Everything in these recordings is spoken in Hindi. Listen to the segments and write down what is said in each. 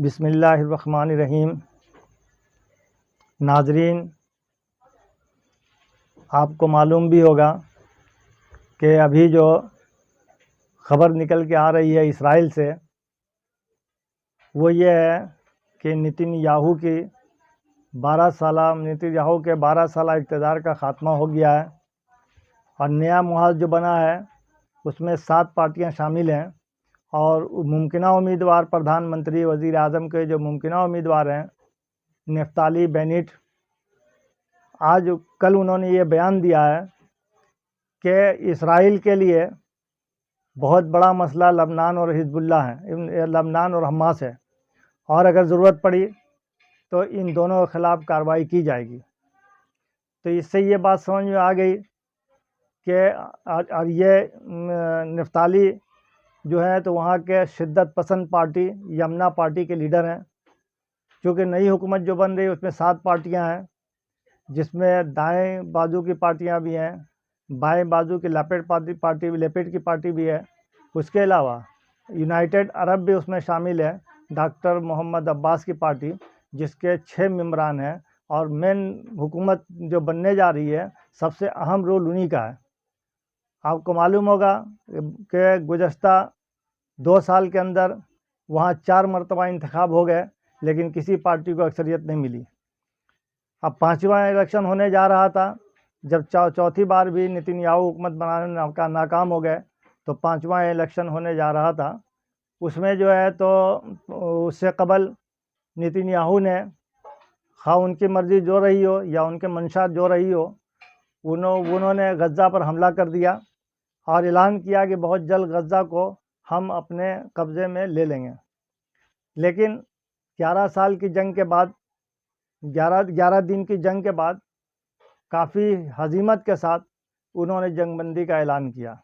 बिस्मिल्लाहिर्रहमानिर्रहीम। नाजरीन, आपको मालूम भी होगा कि अभी जो ख़बर निकल के आ रही है इसराइल से, वो ये है कि नेतन्याहू के 12 साल इक़्तिदार का ख़ात्मा हो गया है और नया मुहाज़ जो बना है उसमें 7 पार्टियां शामिल हैं और मुमकिना उम्मीदवार प्रधानमंत्री वज़ीर आज़म के जो मुमकिना उम्मीदवार हैं नफ्ताली बेनेट, कल उन्होंने ये बयान दिया है कि इसराइल के लिए बहुत बड़ा मसला लबनान और हिज़्बुल्लाह है, लबनान और हमास है, और अगर ज़रूरत पड़ी तो इन दोनों के ख़िलाफ़ कार्रवाई की जाएगी। तो इससे ये बात समझ में आ गई कि और ये नफ्ताली जो है तो वहाँ के शिद्दत पसंद पार्टी यमना पार्टी के लीडर हैं। क्योंकि नई हुकूमत जो बन रही है उसमें 7 पार्टियां हैं, जिसमें दाएं बाजू की पार्टियां भी हैं, बाएं बाजू की लेपेट की पार्टी भी है। उसके अलावा यूनाइटेड अरब भी उसमें शामिल है, डॉक्टर मोहम्मद अब्बास की पार्टी, जिसके 6 मेंबरान हैं और मेन हुकूमत जो बनने जा रही है सबसे अहम रोल उन्हीं का है। आपको मालूम होगा कि गुज़श्ता 2 साल के अंदर वहाँ 4 मरतबा इंतखाब हो गए, लेकिन किसी पार्टी को अक्सरियत नहीं मिली। अब 5वां इलेक्शन होने जा रहा था, जब चौथी बार भी नेतन्याहू हुकूमत बनाने का नाकाम हो गए, तो 5वां इलेक्शन होने जा रहा था। उसमें जो है तो उससे कबल नेतन्याहू ने, खा उनकी मर्ज़ी जो रही हो या उनके मंशा जो रही हो, उन्होंने गज़ा पर हमला कर दिया और ऐलान किया कि बहुत जल्द गज़ा को हम अपने कब्ज़े में ले लेंगे। लेकिन 11 साल की जंग के बाद, 11 दिन की जंग के बाद काफ़ी हज़ीमत के साथ उन्होंने जंगबंदी का ऐलान किया।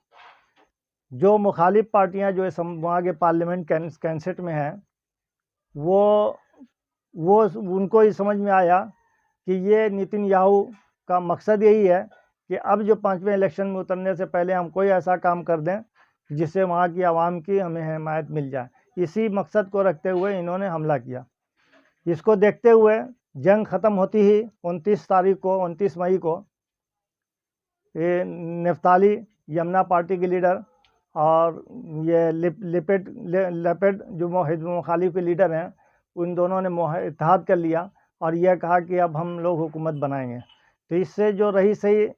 जो मुखालिफ पार्टियां जो वहाँ के पार्लियामेंट कैंसेट में हैं, वो उनको ही समझ में आया कि ये नेतन्याहू का मकसद यही है कि अब जो 5वें इलेक्शन में उतरने से पहले हम कोई ऐसा काम कर दें जिससे वहाँ की आवाम की हमें हिमायत मिल जाए। इसी मकसद को रखते हुए इन्होंने हमला किया। इसको देखते हुए जंग ख़त्म होती ही 29 मई को ये नफ्ताली यमना पार्टी के लीडर और ये लेपेड जो हिज़्ब मुखालिफ के लीडर हैं, उन दोनों ने इत्तेहाद कर लिया और यह कहा कि अब हम लोग हुकूमत बनाएंगे। तो इससे जो रही सही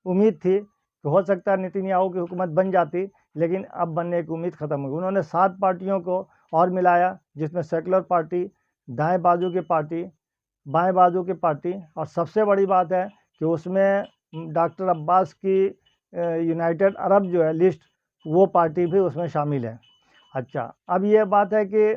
उम्मीद थी कि हो सकता है नेतन्याहू की हुकूमत बन जाती, लेकिन अब बनने की उम्मीद ख़त्म हो गई। उन्होंने 7 पार्टियों को और मिलाया, जिसमें सेकुलर पार्टी, दाएं बाजू की पार्टी, बाएं बाजू की पार्टी, और सबसे बड़ी बात है कि उसमें डॉक्टर अब्बास की यूनाइटेड अरब जो है लिस्ट, वो पार्टी भी उसमें शामिल है। अच्छा, अब ये बात है कि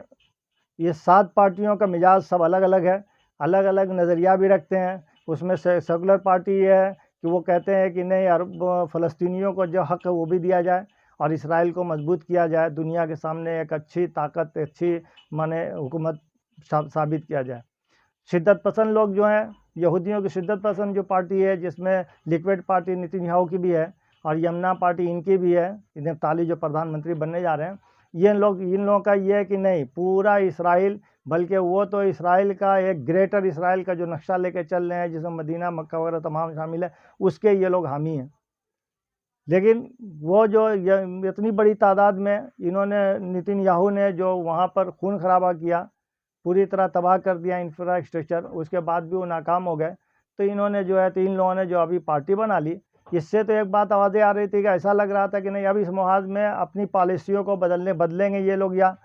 ये 7 पार्टियों का मिजाज सब अलग अलग है, अलग अलग नज़रिया भी रखते हैं। उसमें सेकुलर पार्टी ये है कि वो कहते हैं कि नहीं, अरब फ़लस्तीनियों को जो हक़ है वो भी दिया जाए और इसराइल को मजबूत किया जाए, दुनिया के सामने एक अच्छी ताकत, अच्छी माने हुकूमत साबित किया जाए। शिद्दत पसंद लोग जो हैं, यहूदियों की शिद्दत पसंद जो पार्टी है, जिसमें लिक्विड पार्टी नेतन्याहू की भी है और यमना पार्टी इनकी भी है, नफ्ताली जो प्रधानमंत्री बनने जा रहे हैं, इन लोगों का ये है कि नहीं, पूरा इसराइल, बल्कि वो तो इसराइल का एक ग्रेटर इसराइल का जो नक्शा लेके चल रहे हैं, जिसमें मदीना, मक्का वगैरह तमाम शामिल है, उसके ये लोग हामी हैं। लेकिन वो जो इतनी बड़ी तादाद में नेतन्याहू ने जो वहाँ पर खून खराबा किया, पूरी तरह तबाह कर दिया इंफ्रास्ट्रक्चर, उसके बाद भी वो नाकाम हो गए। तो इन्होंने जो है, तो इन लोगों ने जो अभी पार्टी बना ली, इससे तो एक बात आवाज़ें आ रही थी कि ऐसा लग रहा था कि नहीं, अब इस मुहाज़ में अपनी पॉलिसियों को बदलेंगे ये लोग, या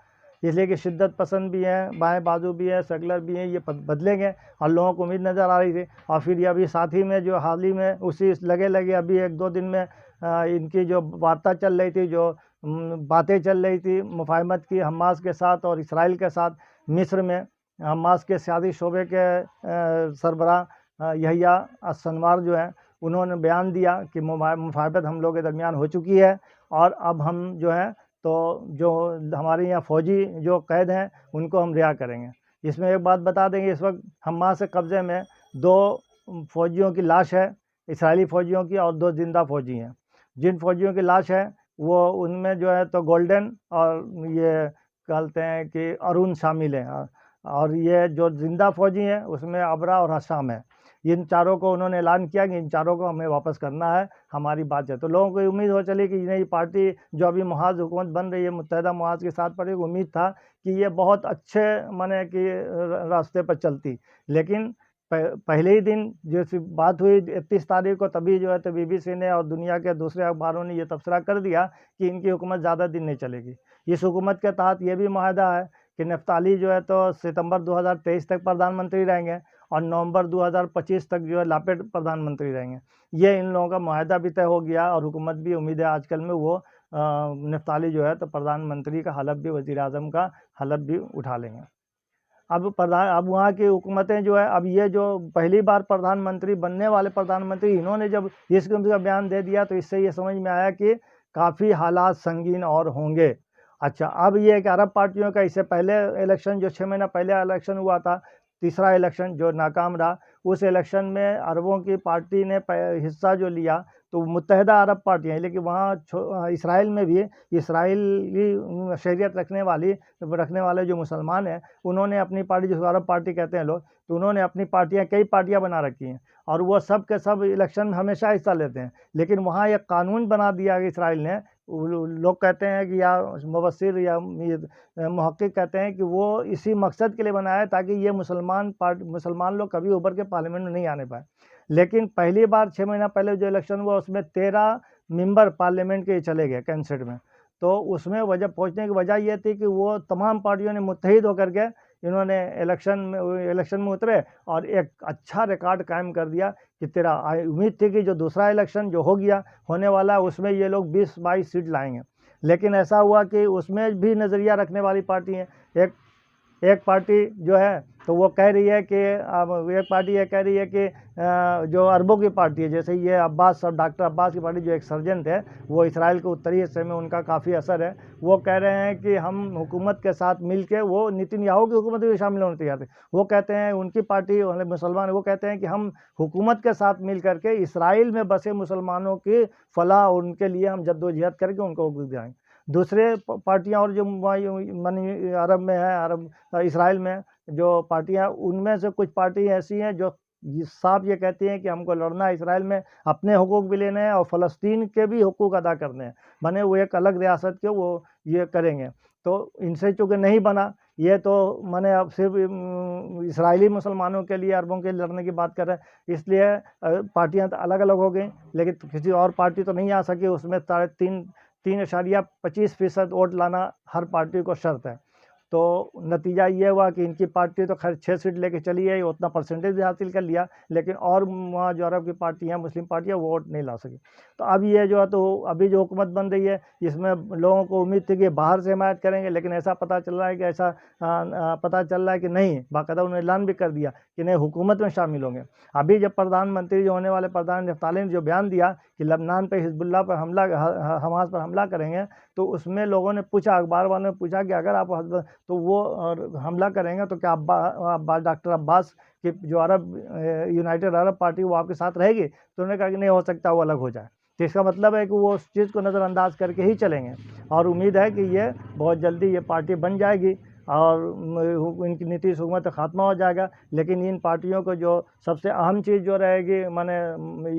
इसलिए कि शिद्दत पसंद भी हैं, बाएं बाजू भी है, सेकुलर भी हैं, ये बदलेंगे, और लोगों को उम्मीद नज़र आ रही थी। और फिर ये अभी साथ ही में जो हाल ही में उसी लगे अभी 1-2 दिन में इनकी जो वार्ता चल रही थी, जो बातें चल रही थी मुफाहमत की हमास के साथ और इसराइल के साथ, मिस्र में हमास के सियासी शोबे के सरबराह यहिया सिनवार जो है, उन्होंने बयान दिया कि मुफाहमत हम लोग के दरमियान हो चुकी है और अब हम जो है तो जो हमारे यहाँ फ़ौजी जो कैद हैं उनको हम रिहा करेंगे। इसमें एक बात बता देंगे, इस वक्त हमास के कब्ज़े में 2 फ़ौजियों की लाश है, इसराइली फ़ौजियों की, और 2 ज़िंदा फ़ौजी हैं। जिन फ़ौजियों की लाश है वो, उनमें जो है तो गोल्डन और ये कहते हैं कि अरुण शामिल हैं, और ये जो जिंदा फौजी हैं उसमें अबरा और हशाम है। इन चारों को उन्होंने ऐलान किया कि इन चारों को हमें वापस करना है, हमारी बात है। तो लोगों को उम्मीद हो चली कि नई पार्टी जो अभी मुहाज़ हुकूमत बन रही है मुत्तहिदा मुआज़ के साथ पर, एक उम्मीद था कि ये बहुत अच्छे माने कि रास्ते पर चलती। लेकिन पहले ही दिन जैसी बात हुई 31 तारीख को, तभी जो है तो BBC ने और दुनिया के दूसरे अखबारों ने ये तबसरा कर दिया कि इनकी हुकूमत ज़्यादा दिन नहीं चलेगी। इस हुकूमत के तहत ये भी माहदा है कि नफ्ताली जो है तो सितंबर 2023 तक प्रधानमंत्री रहेंगे और नवंबर 2025 तक जो है लापेट प्रधानमंत्री रहेंगे। ये इन लोगों का माहदा भी तय हो गया और हुकूमत भी उम्मीद है आजकल में वो नफ्ताली जो है तो प्रधानमंत्री का हलफ भी, वज़ीर आज़म का हलफ भी उठा लेंगे। अब वहाँ की हुकूमतें जो है, अब ये जो पहली बार प्रधानमंत्री बनने वाले प्रधानमंत्री, इन्होंने जब इस किस्म का बयान दे दिया तो इससे ये समझ में आया कि काफ़ी हालात संगीन और होंगे। अच्छा, अब ये है कि अरब पार्टियों का इससे पहले इलेक्शन जो 6 महीना पहले इलेक्शन हुआ था, तीसरा इलेक्शन जो नाकाम रहा, उस इलेक्शन में अरबों की पार्टी ने हिस्सा जो लिया तो मुत्तहिदा अरब पार्टियाँ हैं, लेकिन वहाँ इसराइल में भी इसराइली शरीयत रखने वाले जो मुसलमान हैं, उन्होंने अपनी पार्टी, जिसको अरब पार्टी कहते हैं लोग, तो उन्होंने अपनी पार्टियाँ, कई पार्टियाँ बना रखी हैं और वो सब के सब इलेक्शन में हमेशा हिस्सा लेते हैं। लेकिन वहाँ एक कानून बना दिया कि इसराइल ने, लोग कहते हैं कि, या मुबस्सिर या मुहक्किक कहते हैं कि वो इसी मकसद के लिए बनाया है ताकि ये मुसलमान लोग कभी उभर के पार्लियामेंट में नहीं आने पाए। लेकिन पहली बार 6 महीना पहले जो इलेक्शन हुआ उसमें 13 मेंबर पार्लियामेंट के चले गए कैंसेट में। तो उसमें वजह पहुंचने की वजह यह थी कि वो तमाम पार्टियों ने मुत्तहिद होकर के इन्होंने इलेक्शन में उतरे और एक अच्छा रिकॉर्ड कायम कर दिया कि तेरा उम्मीद थी कि जो दूसरा इलेक्शन जो होने वाला है उसमें ये लोग 20-22 सीट लाएंगे। लेकिन ऐसा हुआ कि उसमें भी नज़रिया रखने वाली पार्टी है। एक पार्टी जो है तो वो कह रही है कि, अब एक पार्टी ये कह रही है कि जो अरबों की पार्टी है, जैसे ये अब्बास और डॉक्टर अब्बास की पार्टी, जो एक सर्जन थे, वो इसराइल के उत्तरी हिस्से में उनका काफ़ी असर है, वो कह रहे हैं कि हम हुकूमत के साथ मिल के, वो नेतन्याहू की हुकूमत में भी शामिल होने तैयार थे। वो कहते हैं, उनकी पार्टी वाले मुसलमान, वो कहते हैं कि हम हुकूमत के साथ मिल करके इसराइल में बसे मुसलमानों की फलाह, उनके लिए हम जद्दोजहद करके उनको दिलाएंगे। दूसरे पार्टियां और जो मानी अरब में है, अरब इसराइल में जो पार्टियां, उनमें से कुछ पार्टी ऐसी हैं जो साफ ये कहती हैं कि हमको लड़ना है इसराइल में, अपने हुकूक भी लेने हैं और फ़लस्तीन के भी हुकूक अदा करने हैं, माने वो एक अलग रियासत के वो ये करेंगे। तो इनसे चूँकि नहीं बना ये, तो माने अब सिर्फ इसराइली मुसलमानों के लिए, अरबों के लिए लड़ने की बात कर रहे हैं, इसलिए पार्टियाँ तो अलग अलग हो गई, लेकिन किसी और पार्टी तो नहीं आ सकी। उसमें 3.25% वोट लाना हर पार्टी को शर्त है। तो नतीजा ये हुआ कि इनकी पार्टी तो खैर 6 सीट लेके चली आई, उतना परसेंटेज भी हासिल कर लिया, लेकिन और वहाँ जो अरब की पार्टियाँ, मुस्लिम पार्टियाँ, वो वोट नहीं ला सकी। तो अब ये जो है, तो अभी जो हुकूमत बन रही है इसमें लोगों को उम्मीद थी कि बाहर से हिमायत करेंगे, लेकिन ऐसा पता चल रहा है कि पता चल रहा है कि नहीं, बाकायदा उन्होंने ऐलान भी कर दिया कि नहीं, हुकूमत में शामिल होंगे। अभी जब प्रधानमंत्री जो होने वाले प्रधान नफ्ताली ने जो बयान दिया कि लबनान पर हिजबुल्लाह पर हमला, हमास पर हमला करेंगे, तो उसमें लोगों ने पूछा, अखबार वालों ने पूछा कि अगर आप तो वो हमला करेंगे तो क्या डॉक्टर अब्बास की जो यूनाइटेड अरब पार्टी, वो आपके साथ रहेगी? तो उन्होंने कहा कि नहीं हो सकता, वो अलग हो जाए। तो इसका मतलब है कि वो उस चीज़ को नज़रअंदाज करके ही चलेंगे और उम्मीद है कि ये बहुत जल्दी ये पार्टी बन जाएगी और इनकी नीतीश हुकूमत का खात्मा हो जाएगा। लेकिन इन पार्टियों को जो सबसे अहम चीज़ जो रहेगी, माने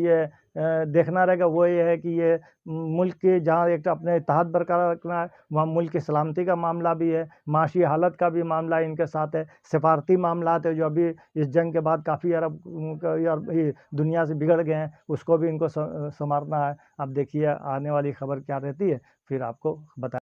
ये देखना रहेगा, वो ये है कि ये मुल्क की, जहाँ एक तो अपने इत्तेहाद बरकरार रखना है, वहाँ मुल्क की सलामती का मामला भी है, माशी हालत का भी मामला इनके साथ है, सिफारती मामलात है जो अभी इस जंग के बाद काफ़ी अरब दुनिया से बिगड़ गए हैं, उसको भी इनको संवारना है। अब देखिए आने वाली खबर क्या रहती है, फिर आपको बता